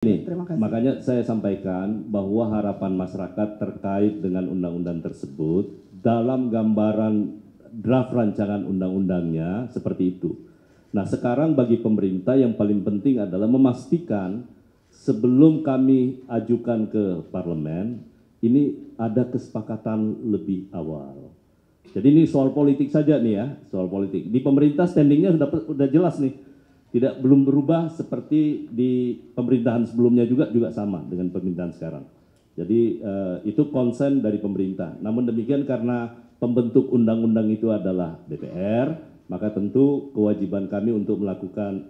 Ini, Terima kasih. makanya saya sampaikan bahwa harapan masyarakat terkait dengan undang-undang tersebut dalam gambaran draft rancangan undang-undangnya seperti itu. Nah, sekarang bagi pemerintah yang paling penting adalah memastikan sebelum kami ajukan ke parlemen, ini ada kesepakatan lebih awal. Jadi ini soal politik saja nih ya, soal politik. Di pemerintah standingnya sudah jelas nih. Belum berubah seperti di pemerintahan sebelumnya juga sama dengan pemerintahan sekarang. Jadi itu konsen dari pemerintah. Namun demikian karena pembentuk undang-undang itu adalah DPR, maka tentu kewajiban kami untuk melakukan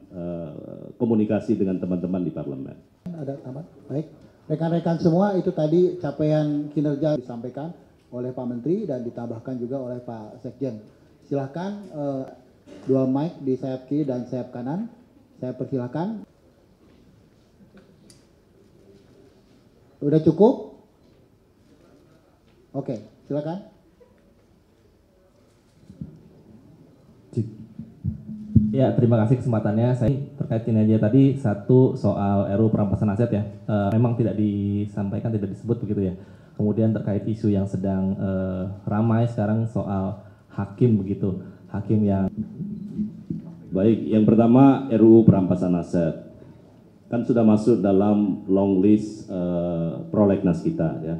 komunikasi dengan teman-teman di parlemen. Ada tambahan? Baik. Rekan-rekan semua, itu tadi capaian kinerja disampaikan oleh Pak Menteri dan ditambahkan juga oleh Pak Sekjen. Silahkan dua mic di sayap kiri dan sayap kanan. Saya persilahkan. Udah cukup? Oke, silakan. Ya, terima kasih kesempatannya. Saya terkait kinerja tadi, satu soal RUU perampasan aset ya, memang tidak disampaikan, tidak disebut begitu ya. Kemudian terkait isu yang sedang ramai sekarang soal hakim begitu, hakim yang Baik, yang pertama RUU perampasan aset kan sudah masuk dalam long list prolegnas kita ya.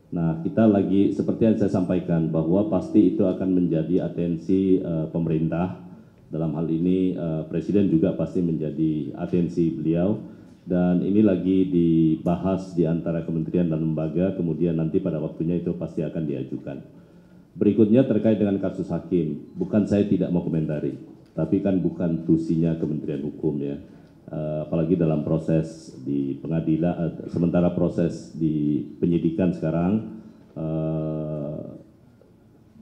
Nah, kita lagi seperti yang saya sampaikan bahwa pasti itu akan menjadi atensi pemerintah. Dalam hal ini Presiden juga pasti menjadi atensi beliau, dan ini lagi dibahas di antara kementerian dan lembaga, kemudian nanti pada waktunya itu pasti akan diajukan. Berikutnya terkait dengan kasus hakim, bukan saya tidak mau komentari, tapi kan bukan tusinya Kementerian Hukum ya, apalagi dalam proses di pengadilan, sementara proses di penyidikan sekarang,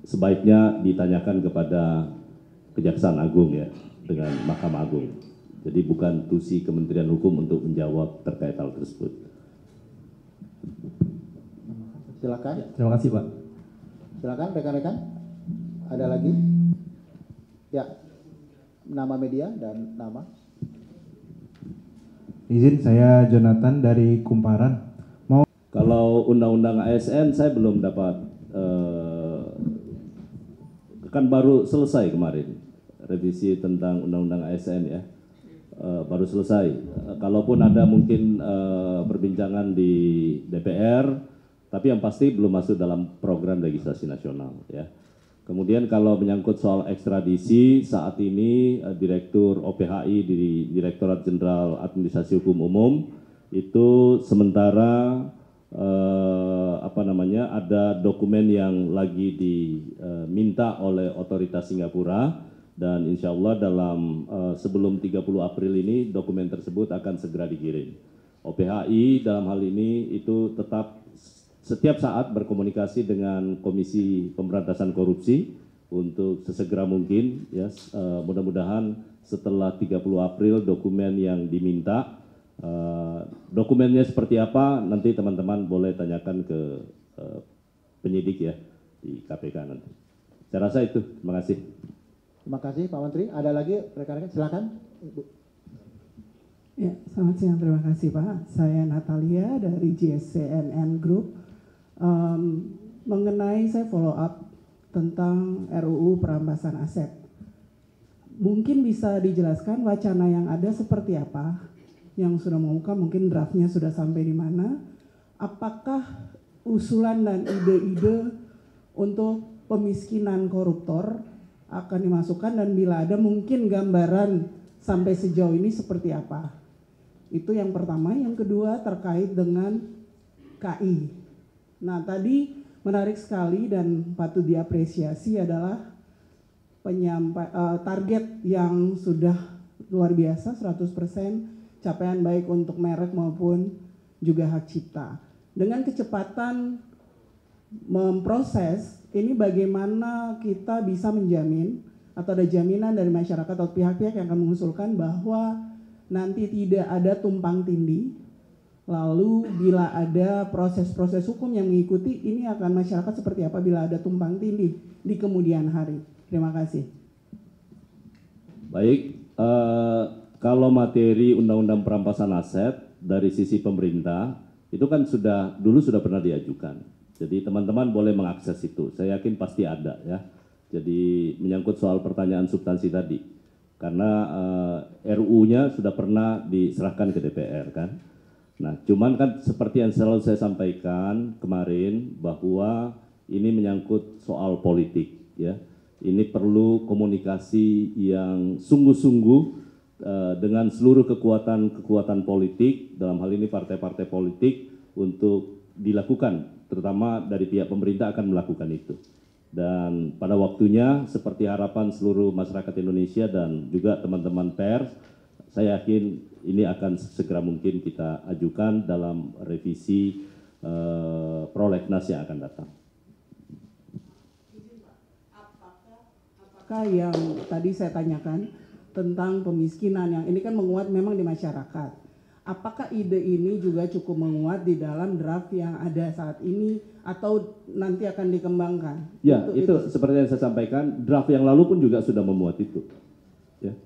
sebaiknya ditanyakan kepada Kejaksaan Agung ya, dengan Mahkamah Agung. Jadi bukan tusi Kementerian Hukum untuk menjawab terkait hal tersebut. Silakan. terima kasih Pak. Silakan rekan-rekan. Ada lagi? Ya. Nama media dan nama. Izin, saya Jonathan dari Kumparan. Kalau undang-undang ASN saya belum dapat, kan baru selesai kemarin revisi tentang undang-undang ASN ya, baru selesai. Kalaupun ada mungkin perbincangan di DPR, tapi yang pasti belum masuk dalam program legislasi nasional ya. Kemudian kalau menyangkut soal ekstradisi, saat ini Direktur OPHI di Direktorat Jenderal Administrasi Hukum Umum itu sementara ada dokumen yang lagi diminta oleh otoritas Singapura, dan insya Allah dalam sebelum 30 April ini dokumen tersebut akan segera dikirim. OPHI dalam hal ini itu tetap setiap saat berkomunikasi dengan Komisi Pemberantasan Korupsi untuk sesegera mungkin ya, mudah-mudahan setelah 30 April dokumen yang diminta, dokumennya seperti apa nanti teman-teman boleh tanyakan ke penyidik ya di KPK nanti. Saya rasa itu, terima kasih. Terima kasih Pak Menteri. Ada lagi rekan-rekan? Silakan. Ibu. Ya, selamat siang, terima kasih Pak. Saya Natalia dari JSCNN Group. Mengenai saya follow up tentang RUU perampasan aset. Mungkin bisa dijelaskan wacana yang ada seperti apa, yang sudah mengungkap, mungkin draftnya sudah sampai di mana. Apakah usulan dan ide-ide untuk pemiskinan koruptor akan dimasukkan, dan bila ada mungkin gambaran sampai sejauh ini seperti apa? Itu yang pertama. Yang kedua terkait dengan KI. Nah, tadi menarik sekali dan patut diapresiasi adalah target yang sudah luar biasa, 100% capaian baik untuk merek maupun juga hak cipta. Dengan kecepatan memproses, ini bagaimana kita bisa menjamin atau ada jaminan dari masyarakat atau pihak-pihak yang akan mengusulkan bahwa nanti tidak ada tumpang tindih. Lalu bila ada proses-proses hukum yang mengikuti, ini akan masyarakat seperti apa bila ada tumpang tindih di kemudian hari. Terima kasih. Baik, kalau materi Undang-Undang Perampasan Aset dari sisi pemerintah itu kan dulu sudah pernah diajukan. Jadi teman-teman boleh mengakses itu. Saya yakin pasti ada ya. Jadi menyangkut soal pertanyaan substansi tadi. Karena RUU-nya sudah pernah diserahkan ke DPR kan. Nah, cuman kan seperti yang selalu saya sampaikan kemarin bahwa ini menyangkut soal politik ya. Ini perlu komunikasi yang sungguh-sungguh dengan seluruh kekuatan politik, dalam hal ini partai-partai politik untuk dilakukan, terutama dari pihak pemerintah akan melakukan itu. Dan pada waktunya seperti harapan seluruh masyarakat Indonesia dan juga teman-teman pers, saya yakin ini akan segera mungkin kita ajukan dalam revisi prolegnas yang akan datang. Apakah yang tadi saya tanyakan tentang pemiskinan yang ini kan menguat memang di masyarakat. Apakah ide ini juga cukup menguat di dalam draft yang ada saat ini atau nanti akan dikembangkan? Ya, itu seperti yang saya sampaikan, draft yang lalu pun juga sudah memuat itu. Ya.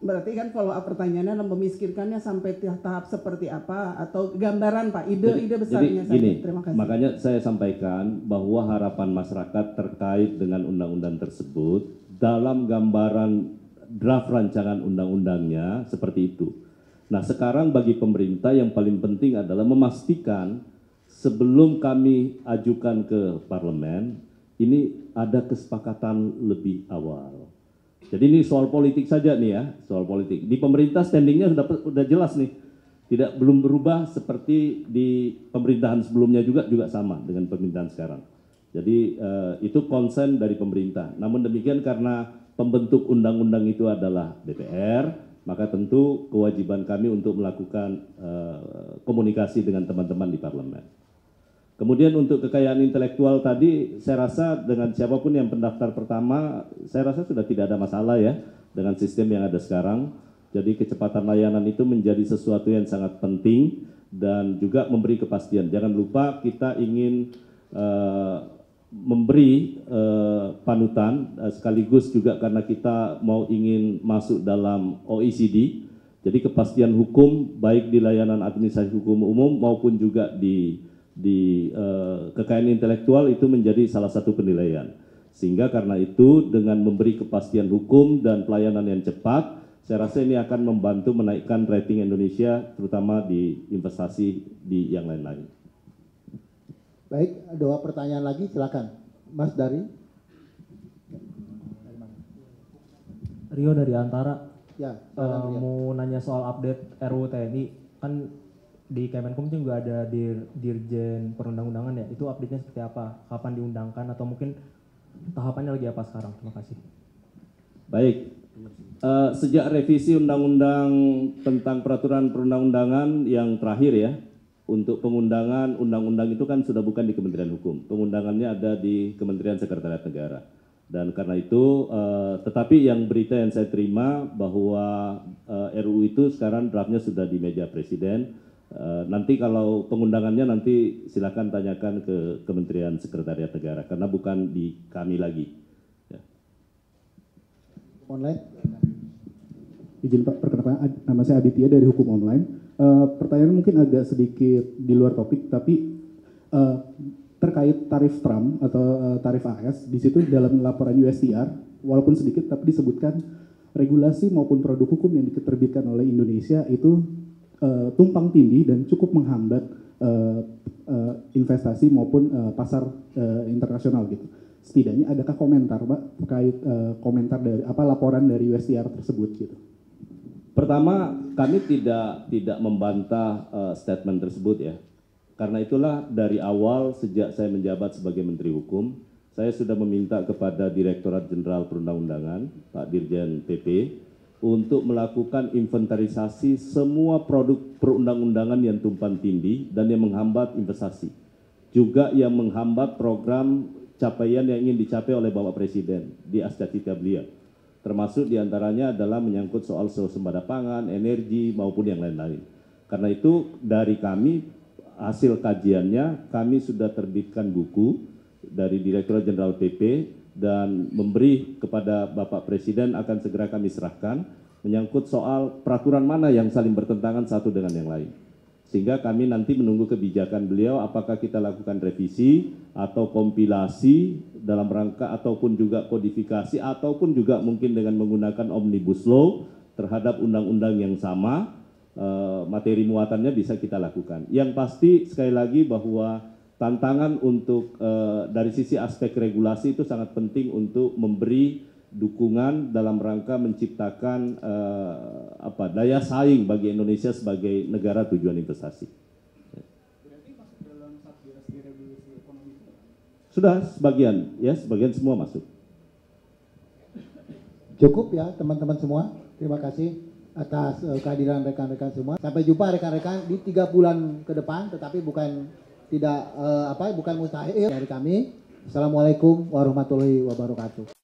Berarti kan follow up pertanyaannya dalam memiskinkannya sampai tahap seperti apa atau gambaran Pak, ide besarnya jadi gini, saja. Terima kasih. makanya saya sampaikan bahwa harapan masyarakat terkait dengan undang-undang tersebut dalam gambaran draft rancangan undang-undangnya seperti itu. Nah, sekarang bagi pemerintah yang paling penting adalah memastikan sebelum kami ajukan ke parlemen, ini ada kesepakatan lebih awal. Jadi ini soal politik saja nih ya, soal politik. Di pemerintah standingnya sudah jelas nih, belum berubah seperti di pemerintahan sebelumnya juga sama dengan pemerintahan sekarang. Jadi itu konsen dari pemerintah. Namun demikian karena pembentuk undang-undang itu adalah DPR, maka tentu kewajiban kami untuk melakukan komunikasi dengan teman-teman di parlemen. Kemudian untuk kekayaan intelektual tadi, saya rasa dengan siapapun yang pendaftar pertama, saya rasa sudah tidak ada masalah ya dengan sistem yang ada sekarang. Jadi kecepatan layanan itu menjadi sesuatu yang sangat penting dan juga memberi kepastian. Jangan lupa kita ingin memberi panutan sekaligus juga karena kita ingin masuk dalam OECD. Jadi kepastian hukum baik di layanan administrasi hukum umum maupun juga di kekayaan intelektual itu menjadi salah satu penilaian. Sehingga karena itu dengan memberi kepastian hukum dan pelayanan yang cepat, saya rasa ini akan membantu menaikkan rating Indonesia terutama di investasi di yang lain-lain. Baik, 2 pertanyaan lagi silakan. Mas Dari. Rio dari Antara. Ya, mau nanya soal update RUU TNI, kan di Kemenkum juga ada Dirjen Perundang-undangan ya, itu update-nya seperti apa? Kapan diundangkan atau mungkin tahapannya lagi apa sekarang? Terima kasih. Baik, sejak revisi undang-undang tentang peraturan perundang-undangan yang terakhir ya, untuk pengundangan undang-undang itu kan sudah bukan di Kementerian Hukum, pengundangannya ada di Kementerian Sekretariat Negara. Dan karena itu, tetapi yang berita yang saya terima bahwa RUU itu sekarang draftnya sudah di meja Presiden. Nanti kalau pengundangannya nanti silakan tanyakan ke Kementerian Sekretariat Negara karena bukan di kami lagi. Ya. Online. Izin Pak, perkenalkan nama saya Aditya dari Hukum Online. Pertanyaan mungkin agak sedikit di luar topik, tapi terkait tarif Trump atau tarif AS, di situ dalam laporan USTR, walaupun sedikit tapi disebutkan regulasi maupun produk hukum yang diterbitkan oleh Indonesia itu tumpang tindih dan cukup menghambat investasi maupun pasar internasional gitu. Setidaknya adakah komentar Pak terkait komentar dari laporan dari USTR tersebut gitu? Pertama, kami tidak membantah statement tersebut ya. Karena itulah dari awal sejak saya menjabat sebagai Menteri Hukum, saya sudah meminta kepada Direktorat Jenderal Perundang-undangan, Pak Dirjen PP, untuk melakukan inventarisasi semua produk perundang-undangan yang tumpang tindih dan yang menghambat investasi. Juga yang menghambat program capaian yang ingin dicapai oleh Bapak Presiden di Ascacita beliau. Termasuk diantaranya adalah menyangkut soal swasembada pangan, energi, maupun yang lain-lain. Karena itu dari kami, hasil kajiannya, kami sudah terbitkan buku dari Direktorat Jenderal PP, dan memberi kepada Bapak Presiden akan segera kami serahkan menyangkut soal peraturan mana yang saling bertentangan satu dengan yang lain. Sehingga kami nanti menunggu kebijakan beliau apakah kita lakukan revisi atau kompilasi dalam rangka ataupun juga kodifikasi ataupun juga mungkin dengan menggunakan omnibus law terhadap undang-undang yang sama, materi muatannya bisa kita lakukan. Yang pasti sekali lagi bahwa tantangan untuk dari sisi aspek regulasi itu sangat penting untuk memberi dukungan dalam rangka menciptakan daya saing bagi Indonesia sebagai negara tujuan investasi. Sudah sebagian, ya sebagian semua masuk. Cukup ya teman-teman semua. Terima kasih atas kehadiran rekan-rekan semua. Sampai jumpa rekan-rekan di 3 bulan ke depan, tetapi bukan mustahil dari kami. Assalamualaikum warahmatullahi wabarakatuh.